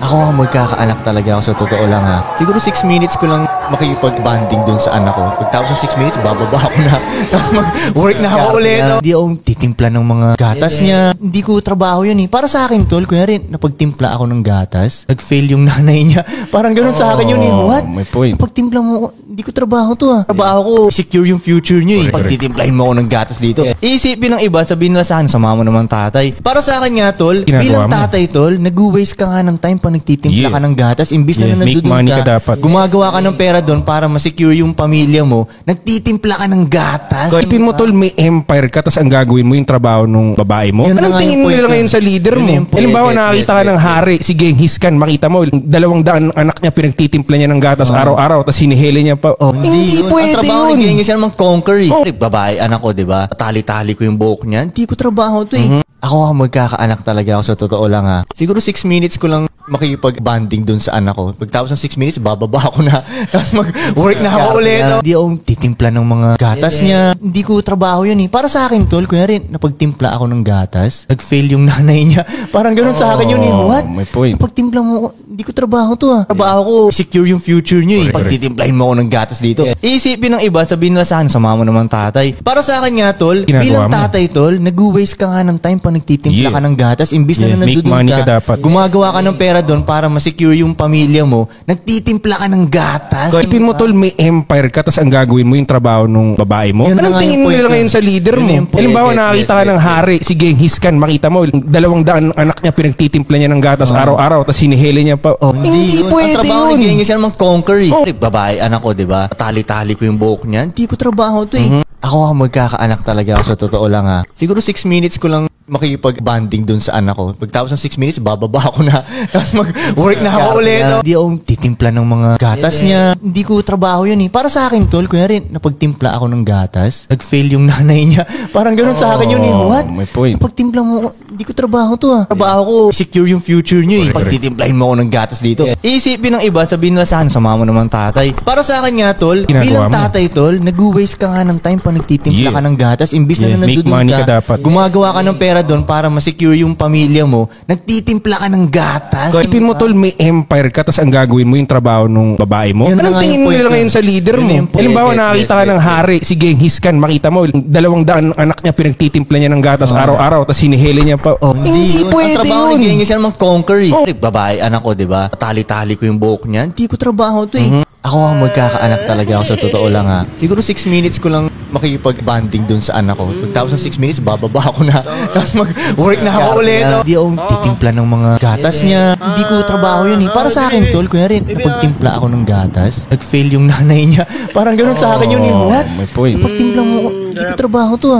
Ako ang magkakaanak talaga ako sa totoo lang ha. Siguro 6 minutes ko lang makikipag-bonding dun sa anak ko. Pagtapos ng 6 minutes, bababa ako na. Tapos mag-work na ako ulit. Hindi ako titimpla ng mga gatas niya. Hindi ko trabaho yun eh. Para sa akin tol, kunyari napagtimpla ako ng gatas, nag-fail yung nanay niya. Parang ganun sa akin yun eh. What? May point. Napagtimpla mo, hindi ko trabaho to ah. Trabaho ko, secure yung future niyo eh. Pagtitimplahin mo ako ng gatas dito. Iisipin ng iba, sabihin nila sa akin, sama mo naman tatay. Para sa akin nga tol, bilang tatay tol, nag-waste ka nga ng time pa nagtitimpla ka ng gatas. Imbis na nandudun ka, gumagawa ka ng pera doon para ma-secure yung pamilya mo, nagtitimpla ka ng gatas. Isipin mo tol, may empire ka, tas ang gagawin mo yung trabaho ng babae mo. Anong tingin mo nila ngayon sa leader mo? Halimbawa nakakita ka ng hari, si Genghis Khan, makita mo, 200 anak niya pinagtitimpla niya ng gatas araw-araw, tas hinihili niya pa. Hindi pwede yun. Ang trabaho ni Genghis Khan naman conquer eh. Babae, anak ko, diba? Tali-tali ko yung buhok niya. Hindi ko trabaho to eh. Ako ang magkakaanak talaga ako sa totoo lang ha. Siguro 6 minutes ko lang makikipag-bonding dun sa anak ko. Pagtapos ng 6 minutes, bababa ako na. Tapos mag-work na ako ulit. Hindi ako titimpla ng mga gatas niya. Hindi ko trabaho yun eh. Para sa akin tol, kunyari napagtimpla ako ng gatas, nag-fail yung nanay niya. Parang ganun sa akin yun eh. What? May point. Napagtimpla mo, hindi ko trabaho to ah. Trabaho ko, secure yung future niyo eh. Pagtitimplahin mo ako ng gatas dito. Iisipin ng iba, sabihin nila sa akin, sama mo naman tatay. Para sa akin nga tol, bilang tatay tol, nag-waste ka nga ng time pa nagtitimpla ka ng gatas. Imbis na nandudun ka, gumagawa ka ng pera doon para ma-secure yung pamilya mo, nagtitimpla ka ng gatas. Isipin mo tol, may empire ka, tas ang gagawin mo yung trabaho ng babae mo. Anong tingin mo nila ngayon sa leader mo? Halimbawa nakakita ka ng hari, si Genghis Khan, makita mo, 200 anak niya pinagtitimpla niya ng gatas araw-araw, tas hinihili niya pa. Hindi pwede yun. Ang trabaho ni Genghis Khan naman conquer eh. Babae, anak ko, diba? Tali-tali ko yung buhok niya. Hindi ko trabaho to eh. Ako ang magkakaanak talaga ako sa totoo lang ha. Siguro 6 minutes ko lang makikipag-bonding dun sa anak ko. Pagtapos ng 6 minutes, bababa ako na. Tapos mag-work na ako ulit. Hindi ako titimpla ng mga gatas niya. Hindi ko trabaho yun eh. Para sa akin tol, kunyari napagtimpla ako ng gatas, nag-fail yung nanay niya. Parang ganun sa akin yun eh. What? May point. Napagtimpla mo, hindi ko trabaho to ah. Trabaho ko, secure yung future niyo eh. Pagtitimplahin mo ako ng gatas dito. Iisipin ng iba, sabihin nila sa akin, sama mo naman tatay. Para sa akin nga tol, bilang tatay tol, nag-waste ka nga ng time pa nagtitimpla ka ng gatas. Imbis na nandudun ka, gumagawa ka ng pera doon para ma-secure yung pamilya mo, nagtitimpla ka ng gatas. Isipin mo tol, may empire ka, tas ang gagawin mo yung trabaho ng babae mo. Anong tingin mo nila ngayon sa leader mo? Halimbawa nakakita ka ng hari, si Genghis Khan, makita mo, 200 anak niya pinagtitimpla niya ng gatas araw-araw, tas hinihili niya pa. Hindi pwede yun. Ang trabaho ni Genghis Khan naman conquer eh. Babae, anak ko, diba? Tali-tali ko yung buhok niya. Hindi ko trabaho to eh. Ako ang magkakaanak talaga ako sa totoo lang ha. Siguro 6 minutes ko lang makikipag-bonding dun sa anak ko. Pagtapos ng 6 minutes, bababa ako na. Tapos mag-work na ako ulit. Hindi ako titimpla ng mga gatas niya. Hindi ko trabaho yun eh. Para sa akin tol, kunyari napagtimpla ako ng gatas, nag-fail yung nanay niya. Parang ganun sa akin yun eh. What? May point. Napagtimpla mo, hindi ko trabaho to ah.